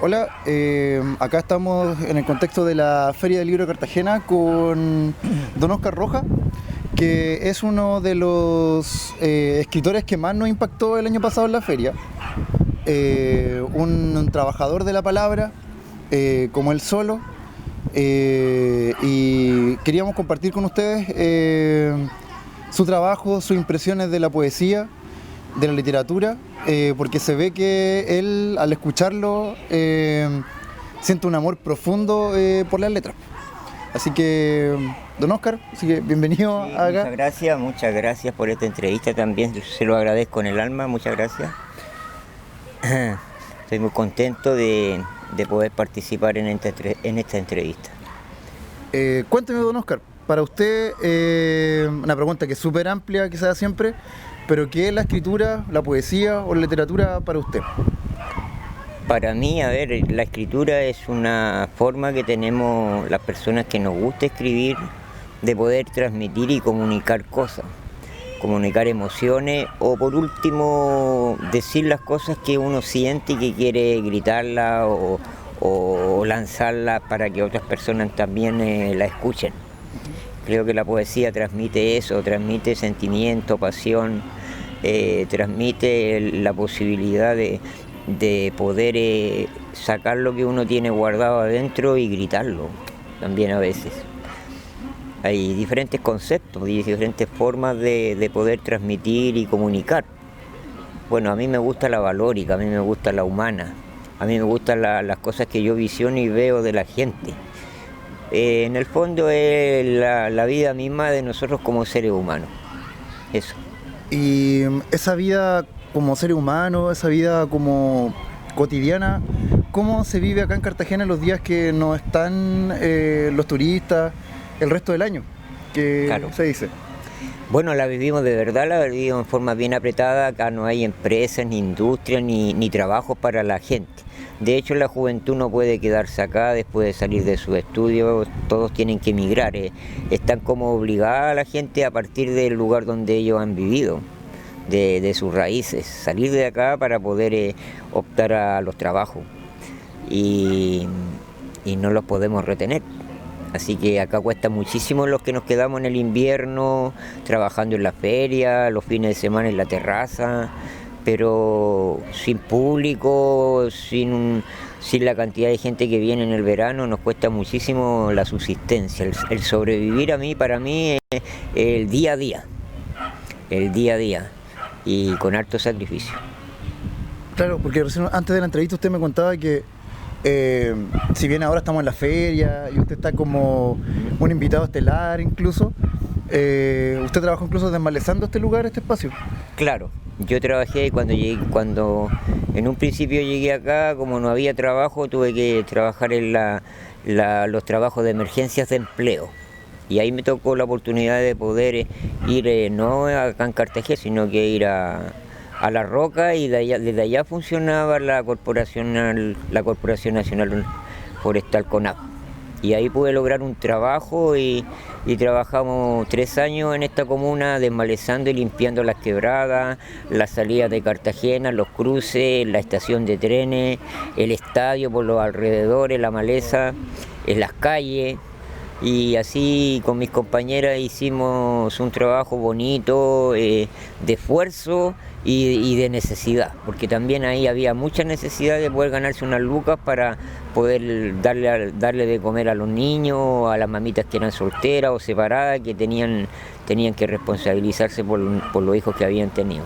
Hola, acá estamos en el contexto de la Feria del Libro de Cartagena con don Oscar Rojas, que es uno de los escritores que más nos impactó el año pasado en la feria. Un trabajador de la palabra, como él solo, y queríamos compartir con ustedes su trabajo, sus impresiones de la poesía, de la literatura, porque se ve que él, al escucharlo, siente un amor profundo por las letras. Así que, don Oscar, así que bienvenido Sí, acá. muchas gracias por esta entrevista también, se lo agradezco en el alma, muchas gracias. Estoy muy contento de poder participar en esta entrevista. Cuénteme, don Oscar, para usted, una pregunta que es súper amplia, quizás siempre, pero ¿qué es la escritura, la poesía o la literatura para usted? Para mí, a ver, la escritura es una forma que tenemos las personas que nos gusta escribir de poder transmitir y comunicar cosas, comunicar emociones o por último decir las cosas que uno siente y que quiere gritarlas o lanzarlas para que otras personas también la escuchen. Creo que la poesía transmite eso, transmite sentimiento, pasión, transmite la posibilidad de poder sacar lo que uno tiene guardado adentro y gritarlo también a veces. Hay diferentes conceptos y diferentes formas de poder transmitir y comunicar. Bueno, a mí me gusta la valórica, a mí me gusta la humana, a mí me gustan las cosas que yo visiono y veo de la gente. En el fondo es la vida misma de nosotros como seres humanos, eso. Y esa vida como ser humano, esa vida como cotidiana, ¿cómo se vive acá en Cartagena los días que no están los turistas, el resto del año? ¿Qué Claro. se dice? Bueno, la vivimos de verdad, la vivimos en forma bien apretada, acá no hay empresas, ni industrias, ni trabajos para la gente. De hecho, la juventud no puede quedarse acá después de salir de sus estudios, todos tienen que emigrar, están como obligada a la gente a partir del lugar donde ellos han vivido, de sus raíces, salir de acá para poder optar a los trabajos y no los podemos retener. Así que acá cuesta muchísimo los que nos quedamos en el invierno, trabajando en la feria, los fines de semana en la terraza, pero sin público, sin la cantidad de gente que viene en el verano, nos cuesta muchísimo la subsistencia. El sobrevivir para mí es el día a día, y con harto sacrificio. Claro, porque recién, antes de la entrevista usted me contaba que si bien ahora estamos en la feria y usted está como un invitado estelar incluso, usted trabajó incluso desmalezando este lugar, este espacio. Claro, yo trabajé cuando en un principio llegué acá, como no había trabajo, tuve que trabajar en los trabajos de emergencias de empleo. Y ahí me tocó la oportunidad de poder ir, no acá en Cartagena, sino que ir a La Roca, y desde allá funcionaba la Corporación Nacional Forestal CONAF. Y ahí pude lograr un trabajo y trabajamos 3 años en esta comuna desmalezando y limpiando las quebradas, las salidas de Cartagena, los cruces, la estación de trenes, el estadio por los alrededores, la maleza, en las calles. Y así con mis compañeras hicimos un trabajo bonito, de esfuerzo y de necesidad, porque también ahí había mucha necesidad de poder ganarse unas lucas para poder darle de comer a los niños, a las mamitas que eran solteras o separadas, que tenían que responsabilizarse por los hijos que habían tenido.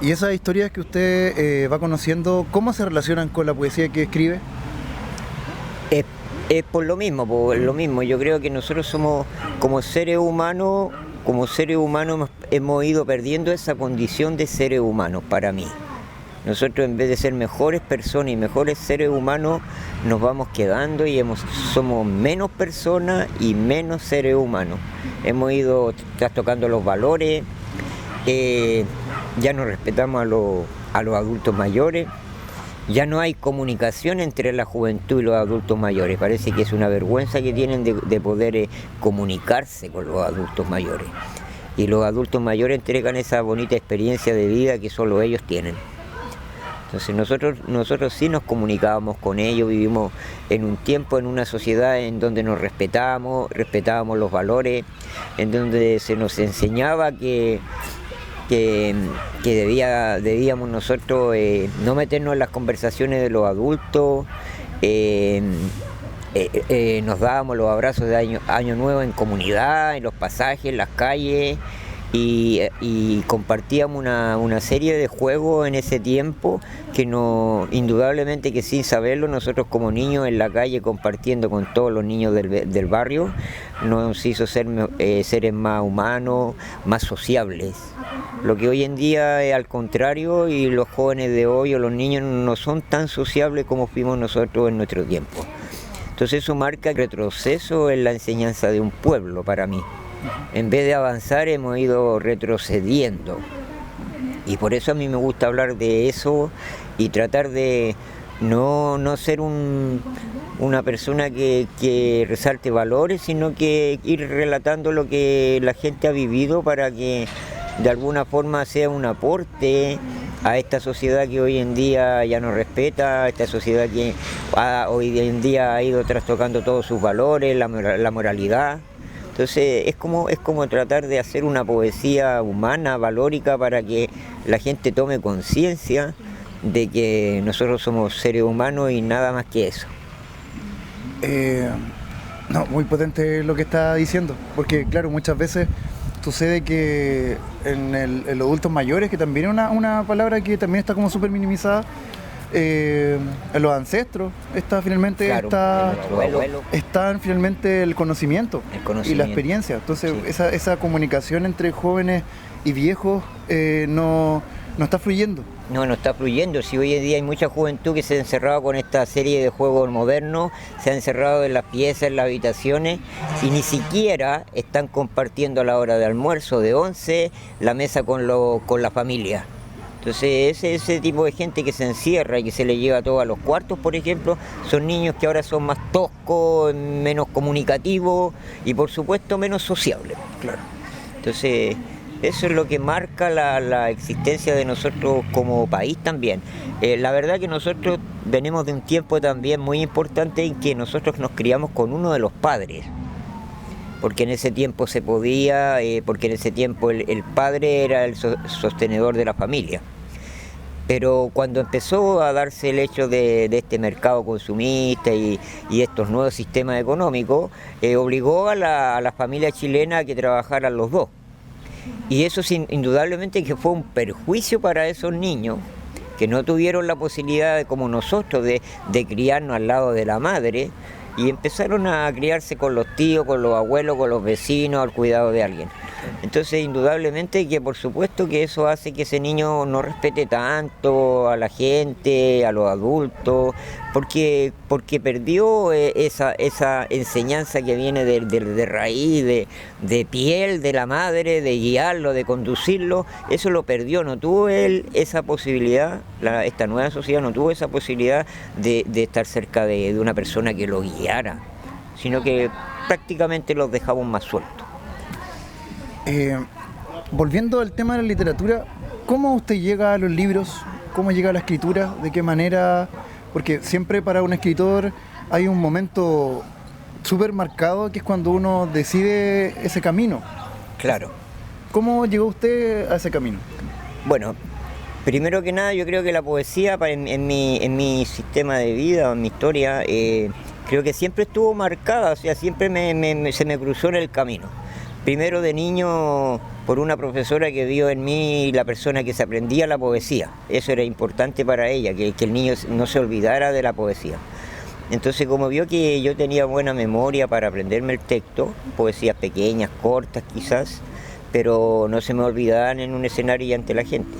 Y esas historias que usted va conociendo, ¿cómo se relacionan con la poesía que escribe? Es por lo mismo, yo creo que nosotros somos como seres humanos hemos ido perdiendo esa condición de seres humanos para mí. Nosotros, en vez de ser mejores personas y mejores seres humanos, nos vamos quedando y somos menos personas y menos seres humanos. Hemos ido trastocando los valores, ya no respetamos a los adultos mayores. Ya no hay comunicación entre la juventud y los adultos mayores. Parece que es una vergüenza que tienen de poder comunicarse con los adultos mayores. Y los adultos mayores entregan esa bonita experiencia de vida que solo ellos tienen. Entonces nosotros sí nos comunicábamos con ellos, vivimos en un tiempo, en una sociedad en donde nos respetábamos los valores, en donde se nos enseñaba que debíamos nosotros no meternos en las conversaciones de los adultos. Nos dábamos los abrazos de año Nuevo en comunidad, en los pasajes, en las calles, y compartíamos una serie de juegos en ese tiempo que indudablemente que sin saberlo, nosotros como niños en la calle compartiendo con todos los niños del barrio, nos hizo ser seres más humanos, más sociables. Lo que hoy en día es al contrario, y los jóvenes de hoy o los niños no son tan sociables como fuimos nosotros en nuestro tiempo. Entonces eso marca retroceso en la enseñanza de un pueblo para mí. En vez de avanzar hemos ido retrocediendo. Y por eso a mí me gusta hablar de eso y tratar de no ser una persona que resalte valores, sino que ir relatando lo que la gente ha vivido para que de alguna forma sea un aporte a esta sociedad que hoy en día ya no respeta, a esta sociedad que hoy en día ha ido trastocando todos sus valores, la moralidad. Entonces es como tratar de hacer una poesía humana, valórica, para que la gente tome conciencia de que nosotros somos seres humanos y nada más que eso. No, muy potente lo que está diciendo, porque claro, muchas veces sucede que en los adultos mayores, que también es una palabra que también está como súper minimizada, en los ancestros está finalmente Claro, está finalmente el conocimiento y la experiencia. Entonces sí, esa comunicación entre jóvenes y viejos no está fluyendo. No está fluyendo. Si hoy en día hay mucha juventud que se ha encerrado con esta serie de juegos modernos, se ha encerrado en las piezas, en las habitaciones, y ni siquiera están compartiendo a la hora de almuerzo, de 11, la mesa con la familia. Entonces ese tipo de gente que se encierra y que se le lleva todo a los cuartos, por ejemplo, son niños que ahora son más toscos, menos comunicativos y por supuesto menos sociables. Claro. Entonces eso es lo que marca la existencia de nosotros como país también. La verdad que nosotros venimos de un tiempo también muy importante en que nosotros nos criamos con uno de los padres. Porque en ese tiempo se podía, porque en ese tiempo el padre era el sostenedor de la familia. Pero cuando empezó a darse el hecho de este mercado consumista y estos nuevos sistemas económicos, obligó a la familia chilena a que trabajaran los dos. Y eso indudablemente que fue un perjuicio para esos niños que no tuvieron la posibilidad, como nosotros, de criarnos al lado de la madre, y empezaron a criarse con los tíos, con los abuelos, con los vecinos, al cuidado de alguien. Entonces, indudablemente que por supuesto que eso hace que ese niño no respete tanto a la gente, a los adultos, porque perdió esa enseñanza que viene de raíz, de piel de la madre, de guiarlo, de conducirlo. Eso lo perdió, no tuvo él esa posibilidad, esta nueva sociedad no tuvo esa posibilidad de estar cerca de una persona que lo guiara, sino que prácticamente los dejamos más sueltos. Volviendo al tema de la literatura, ¿cómo usted llega a los libros? ¿Cómo llega a la escritura? ¿De qué manera? Porque siempre para un escritor hay un momento súper marcado que es cuando uno decide ese camino. Claro. ¿Cómo llegó usted a ese camino? Bueno, primero que nada yo creo que la poesía en mi sistema de vida, en mi historia, creo que siempre estuvo marcada, o sea, siempre se me cruzó en el camino. Primero de niño por una profesora que vio en mí la persona que se aprendía la poesía. Eso era importante para ella, que el niño no se olvidara de la poesía. Entonces, como vio que yo tenía buena memoria para aprenderme el texto, poesías pequeñas, cortas quizás, pero no se me olvidaban en un escenario y ante la gente.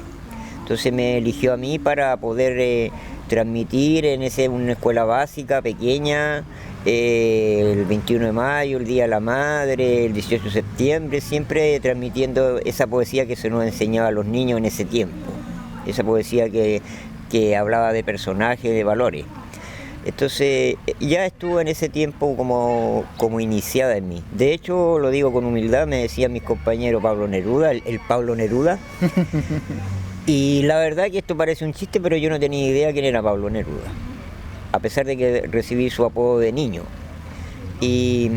Entonces me eligió a mí para poder transmitir en una escuela básica pequeña, el 21 de mayo, el Día de la Madre, el 18 de septiembre, siempre transmitiendo esa poesía que se nos enseñaba a los niños en ese tiempo, esa poesía que hablaba de personajes, de valores. Entonces ya estuvo en ese tiempo como iniciada en mí. De hecho, lo digo con humildad, me decían mis compañeros Pablo Neruda, el Pablo Neruda. Y la verdad que esto parece un chiste, pero yo no tenía idea quién era Pablo Neruda, a pesar de que recibí su apodo de niño. Y,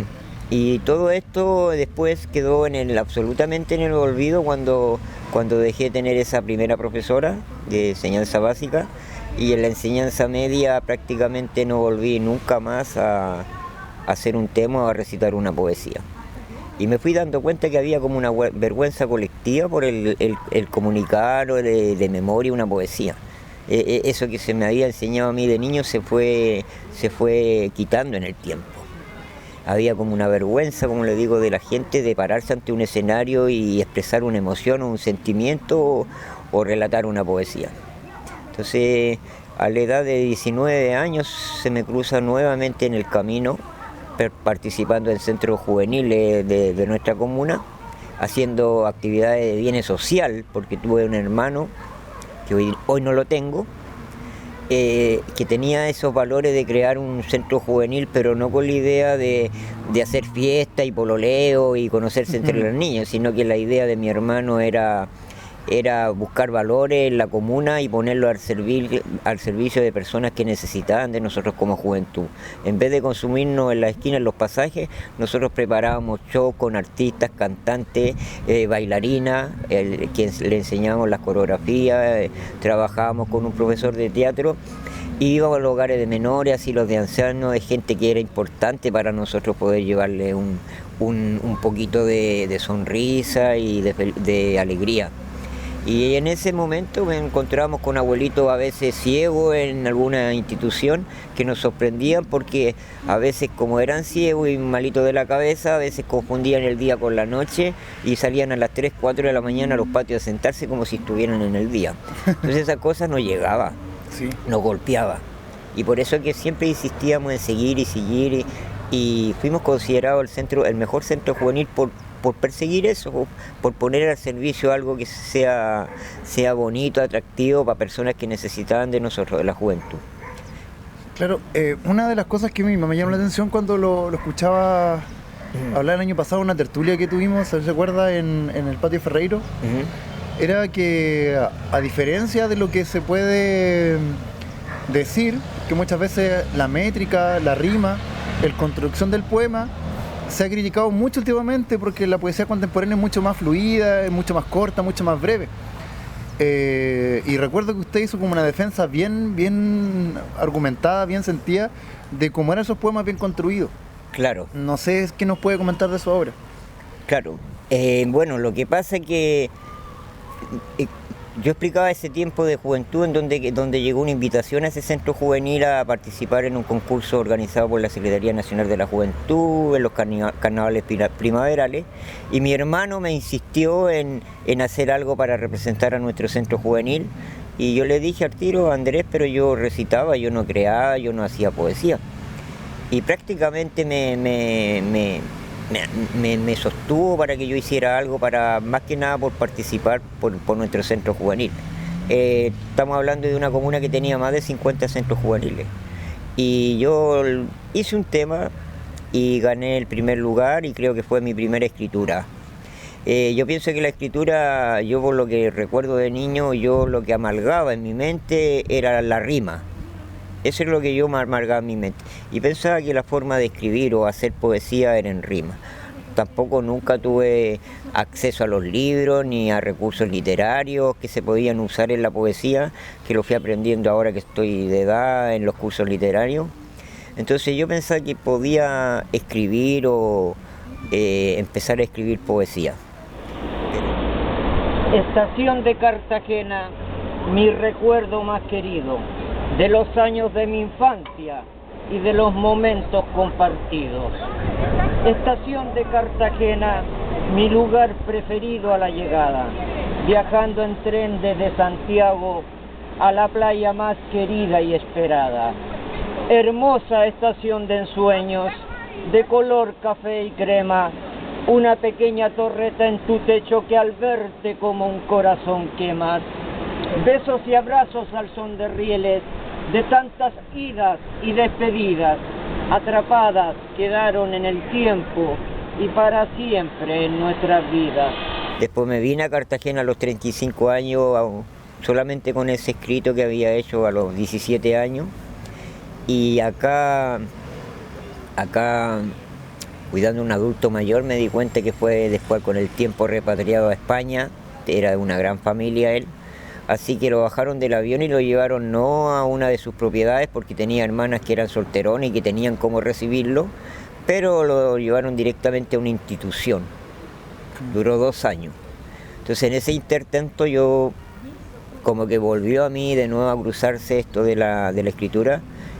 y todo esto después quedó absolutamente en el olvido cuando dejé de tener esa primera profesora de enseñanza básica, y en la enseñanza media prácticamente no volví nunca más a hacer un tema o a recitar una poesía. Y me fui dando cuenta que había como una vergüenza colectiva por el comunicar o de memoria una poesía. Eso que se me había enseñado a mí de niño se fue quitando en el tiempo. Había como una vergüenza, como le digo, de la gente de pararse ante un escenario y expresar una emoción o un sentimiento o relatar una poesía. Entonces, a la edad de 19 años se me cruza nuevamente en el camino, participando en centros juveniles de nuestra comuna, haciendo actividades de bienes social, porque tuve un hermano, que hoy no lo tengo, que tenía esos valores de crear un centro juvenil, pero no con la idea de hacer fiesta y pololeo y conocerse entre los niños, sino que la idea de mi hermano era buscar valores en la comuna y ponerlo al servicio de personas que necesitaban de nosotros como juventud. En vez de consumirnos en la esquina, en los pasajes, nosotros preparábamos shows con artistas, cantantes, bailarinas, quienes le enseñábamos las coreografías, trabajábamos con un profesor de teatro, y íbamos a los hogares de menores, así los de ancianos, de gente que era importante para nosotros poder llevarle un poquito de sonrisa y de alegría. Y en ese momento me encontramos con abuelitos a veces ciegos en alguna institución que nos sorprendían porque a veces, como eran ciegos y malitos de la cabeza, a veces confundían el día con la noche y salían a las 3, 4 de la mañana a los patios a sentarse como si estuvieran en el día. Entonces esa cosa nos llegaba, sí, nos golpeaba. Y por eso es que siempre insistíamos en seguir y fuimos considerados el mejor centro juvenil por perseguir eso, por poner al servicio algo que sea bonito, atractivo para personas que necesitaban de nosotros, de la juventud. Claro, una de las cosas que me llamó la atención cuando lo escuchaba hablar el año pasado, una tertulia que tuvimos, ¿se acuerda? En el patio Ferreiro, era que a diferencia de lo que se puede decir, que muchas veces la métrica, la rima, la construcción del poema se ha criticado mucho últimamente porque la poesía contemporánea es mucho más fluida, es mucho más corta, mucho más breve. Y recuerdo que usted hizo como una defensa bien argumentada, bien sentida, de cómo eran esos poemas bien construidos. Claro. No sé qué nos puede comentar de su obra. Claro. Bueno, lo que pasa es que yo explicaba ese tiempo de juventud en donde llegó una invitación a ese centro juvenil a participar en un concurso organizado por la Secretaría Nacional de la Juventud, en los carnavales primaverales, y mi hermano me insistió en hacer algo para representar a nuestro centro juvenil, y yo le dije al tiro: Andrés, pero yo recitaba, yo no creaba, yo no hacía poesía. Y prácticamente me sostuvo para que yo hiciera algo, más que nada por participar por nuestro centro juvenil. Estamos hablando de una comuna que tenía más de 50 centros juveniles. Y yo hice un tema y gané el primer lugar, y creo que fue mi primera escritura. Yo pienso que la escritura, yo por lo que recuerdo de niño, yo lo que amalgaba en mi mente era la rima. Eso es lo que yo me amargaba en mi mente. Y pensaba que la forma de escribir o hacer poesía era en rima. Tampoco nunca tuve acceso a los libros ni a recursos literarios que se podían usar en la poesía, que lo fui aprendiendo ahora que estoy de edad en los cursos literarios. Entonces yo pensaba que podía escribir o empezar a escribir poesía. Estación de Cartagena, mi recuerdo más querido, de los años de mi infancia y de los momentos compartidos. Estación de Cartagena, mi lugar preferido a la llegada, viajando en tren desde Santiago a la playa más querida y esperada. Hermosa estación de ensueños, de color café y crema, una pequeña torreta en tu techo que al verte como un corazón quemas. Besos y abrazos al son de rieles, de tantas idas y despedidas, atrapadas quedaron en el tiempo y para siempre en nuestras vidas. Después me vine a Cartagena a los 35 años solamente con ese escrito que había hecho a los 17 años. Y acá, cuidando a un adulto mayor, me di cuenta que fue después con el tiempo repatriado a España, era de una gran familia él, así que lo bajaron del avión y lo llevaron no a una de sus propiedades porque tenía hermanas que eran solterones y que tenían cómo recibirlo, pero lo llevaron directamente a una institución. Duró 2 años. Entonces en ese intertanto yo como que volvió a mí de nuevo a cruzarse esto de la escritura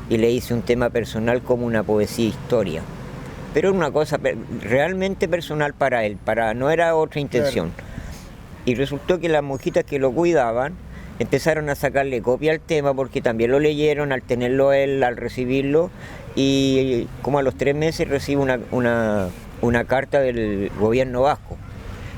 y le hice un tema personal como una poesía historia. Pero era una cosa realmente personal para él, no era otra intención. Claro. Y resultó que las monjitas que lo cuidaban empezaron a sacarle copia al tema porque también lo leyeron al tenerlo él, al recibirlo, y como a los 3 meses recibo una carta del gobierno vasco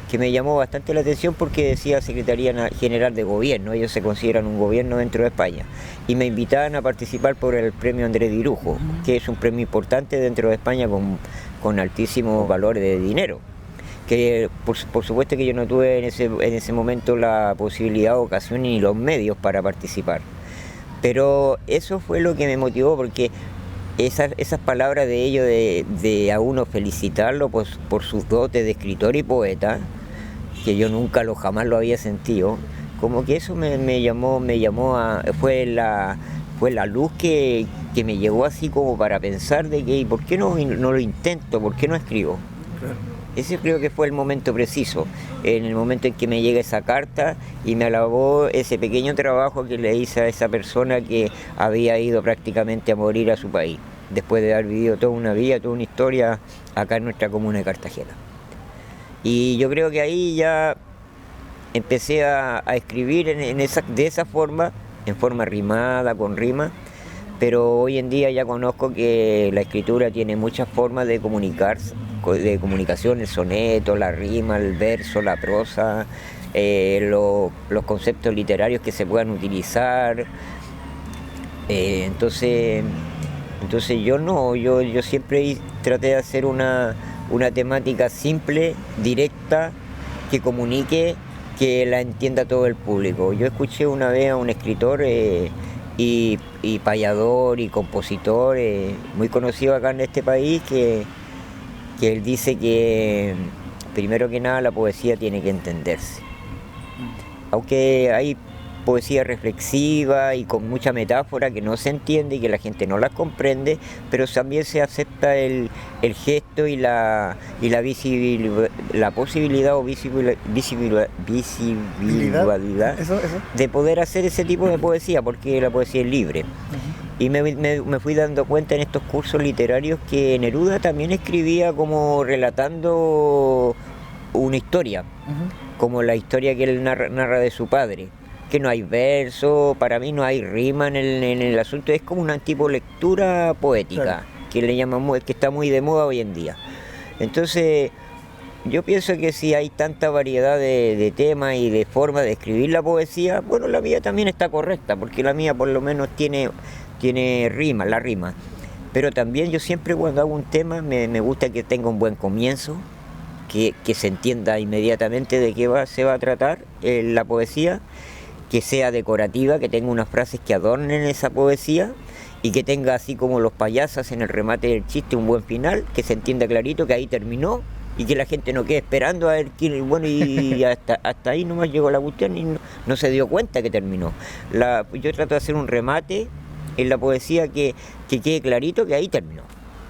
que me llamó bastante la atención porque decía Secretaría General de Gobierno, ellos se consideran un gobierno dentro de España, y me invitaban a participar por el premio Andrés Dirujo, que es un premio importante dentro de España con altísimos valores de dinero, que por supuesto que yo no tuve en ese momento la posibilidad, ocasión ni los medios para participar, pero eso fue lo que me motivó, porque esas palabras de ellos de a uno felicitarlo por sus dotes de escritor y poeta, que yo jamás lo había sentido, como que eso me llamó fue la luz que me llegó así como para pensar de que ¿por qué no lo intento? ¿Por qué no escribo? Claro. Ese creo que fue el momento preciso, en el momento en que me llega esa carta y me alabó ese pequeño trabajo que le hice a esa persona que había ido prácticamente a morir a su país, después de haber vivido toda una vida, toda una historia acá en nuestra comuna de Cartagena. Y yo creo que ahí ya empecé a escribir de esa forma, en forma rimada, con rima, pero hoy en día ya conozco que la escritura tiene muchas formas de comunicación, el soneto, la rima, el verso, la prosa, los conceptos literarios que se puedan utilizar. Entonces yo siempre traté de hacer una temática simple, directa, que comunique, que la entienda todo el público. Yo escuché una vez a un escritor y payador y compositor muy conocido acá en este país que él dice que primero que nada la poesía tiene que entenderse. Aunque hay poesía reflexiva y con mucha metáfora que no se entiende y que la gente no las comprende, pero también se acepta el gesto y la posibilidad o visibilidad eso. De poder hacer ese tipo de poesía, porque la poesía es libre. Uh-huh. Y me fui dando cuenta en estos cursos literarios que Neruda también escribía como relatando una historia, uh-huh, como la historia que él narra de su padre, que no hay verso, para mí no hay rima en el asunto, es como una tipo lectura poética, claro, que le llamamos, que está muy de moda hoy en día. Entonces yo pienso que si hay tanta variedad de temas y de formas de escribir la poesía, bueno, la mía también está correcta, porque la mía por lo menos tiene rima, la rima. Pero también yo siempre cuando hago un tema me gusta que tenga un buen comienzo, que se entienda inmediatamente de qué se va a tratar la poesía, que sea decorativa, que tenga unas frases que adornen esa poesía y que tenga, así como los payasos en el remate del chiste, un buen final, que se entienda clarito que ahí terminó y que la gente no quede esperando a ver quién, bueno, y hasta ahí nomás llegó la cuestión y no se dio cuenta que terminó. Yo trato de hacer un remate en la poesía que quede clarito que ahí terminó.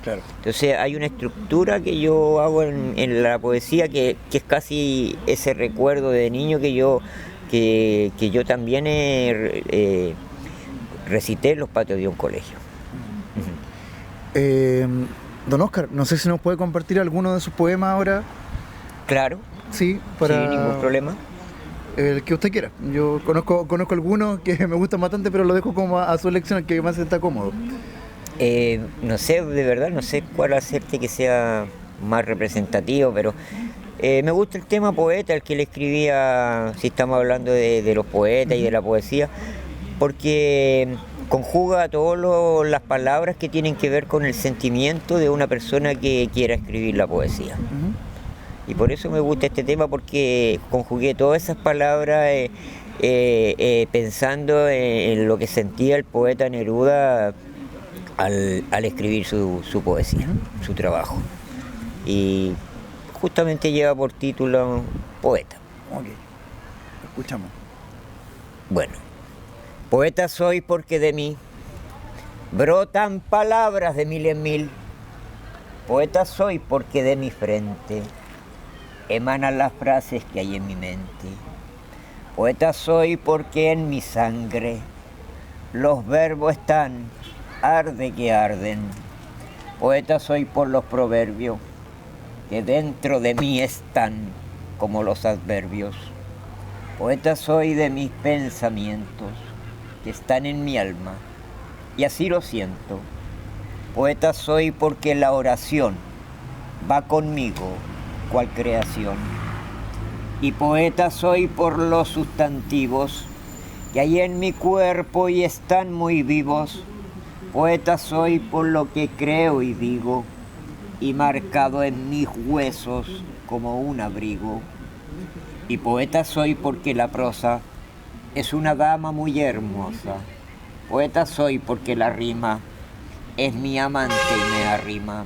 Claro. Entonces hay una estructura que yo hago en la poesía que es casi ese recuerdo de niño que yo también recité en los patios de un colegio. Don Óscar, no sé si nos puede compartir alguno de sus poemas ahora. Claro. Sí, sin ningún problema. El que usted quiera. Yo conozco algunos que me gustan bastante, pero lo dejo como a su elección, el que más está cómodo. No sé, de verdad, no sé cuál hacerte que sea más representativo, pero me gusta el tema poeta, el que le escribía, si estamos hablando de los poetas y de la poesía, porque conjuga todas las palabras que tienen que ver con el sentimiento de una persona que quiera escribir la poesía. Uh-huh. Y por eso me gusta este tema, porque conjugué todas esas palabras pensando en lo que sentía el poeta Neruda al escribir su poesía, su trabajo. Y justamente lleva por título Poeta. Ok, escuchamos. Bueno, poeta soy porque de mí brotan palabras de mil en mil. Poeta soy porque de mi frente emanan las frases que hay en mi mente. Poeta soy porque en mi sangre los verbos están, arde que arden. Poeta soy por los proverbios que dentro de mí están como los adverbios. Poeta soy de mis pensamientos que están en mi alma y así lo siento. Poeta soy porque la oración va conmigo cual creación. Y poeta soy por los sustantivos que hay en mi cuerpo y están muy vivos. Poeta soy por lo que creo y digo y marcado en mis huesos como un abrigo. Y poeta soy porque la prosa es una dama muy hermosa. Poeta soy porque la rima es mi amante y me arrima.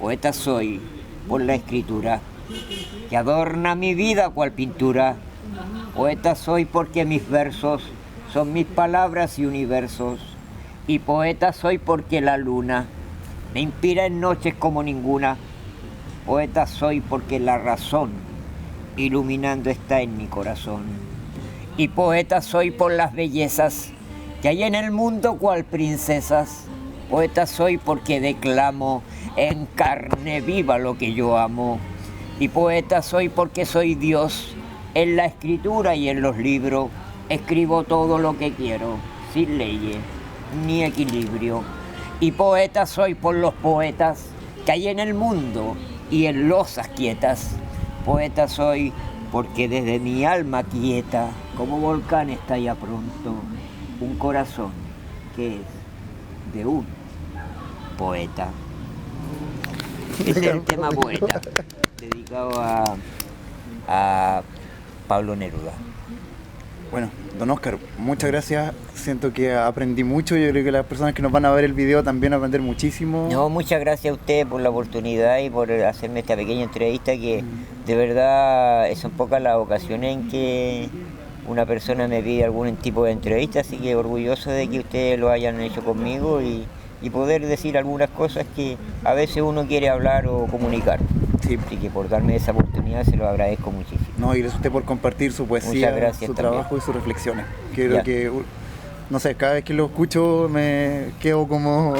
Poeta soy por la escritura que adorna mi vida cual pintura. Poeta soy porque mis versos son mis palabras y universos. Y poeta soy porque la luna me inspira en noches como ninguna. Poeta soy porque la razón iluminando está en mi corazón. Y poeta soy por las bellezas que hay en el mundo cual princesas. Poeta soy porque declamo en carne viva lo que yo amo. Y poeta soy porque soy Dios en la escritura y en los libros. Escribo todo lo que quiero, sin leyes ni equilibrio. Y poeta soy por los poetas que hay en el mundo y en losas quietas. Poeta soy porque desde mi alma quieta, como volcán está ya pronto, un corazón que es de un poeta. Este es el tema Poeta, dedicado a Pablo Neruda. Bueno, don Óscar, muchas gracias. Siento que aprendí mucho. Yo creo que las personas que nos van a ver el video también van a aprender muchísimo. No, muchas gracias a usted por la oportunidad y por hacerme esta pequeña entrevista, que de verdad son pocas las ocasiones en que una persona me pide algún tipo de entrevista, así que orgulloso de que ustedes lo hayan hecho conmigo y poder decir algunas cosas que a veces uno quiere hablar o comunicar. Sí. Así que por darme esa oportunidad se lo agradezco muchísimo. No, y gracias a usted por compartir su poesía, Muchas gracias su también. trabajo y sus reflexiones. Creo que, no sé, cada vez que lo escucho me quedo como...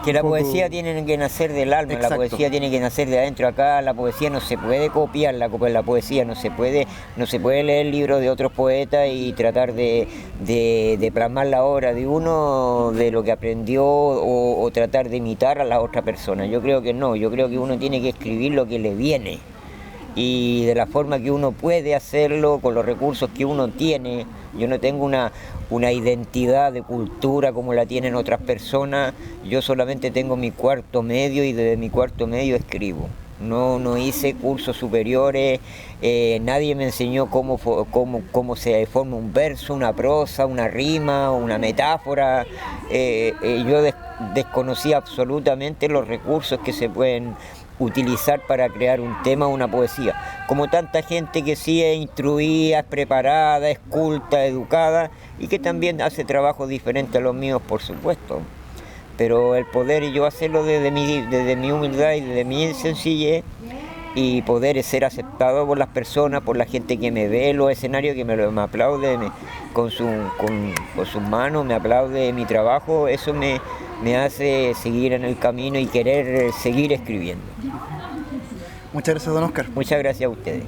Que la un poco... poesía tiene que nacer del alma. Exacto. La poesía tiene que nacer de adentro. Acá la poesía no se puede copiar, la poesía no se puede leer libros de otros poetas y tratar de plasmar la obra de uno, de lo que aprendió o tratar de imitar a la otra persona. Yo creo que no, yo creo que uno tiene que escribir lo que le viene y de la forma que uno puede hacerlo, con los recursos que uno tiene. Yo no tengo una identidad de cultura como la tienen otras personas. Yo solamente tengo mi cuarto medio y desde mi cuarto medio escribo. No hice cursos superiores, nadie me enseñó cómo se forma un verso, una prosa, una rima, una metáfora. Yo desconocía absolutamente los recursos que se pueden utilizar para crear un tema o una poesía. Como tanta gente que sí es instruida, es preparada, es culta, educada y que también hace trabajos diferentes a los míos, por supuesto. Pero el poder yo hacerlo desde mi humildad y desde mi sencillez y poder ser aceptado por las personas, por la gente que me ve en los escenarios, que me aplaude con sus manos, me aplaude mi trabajo, eso me hace seguir en el camino y querer seguir escribiendo. Muchas gracias, don Óscar. Muchas gracias a ustedes.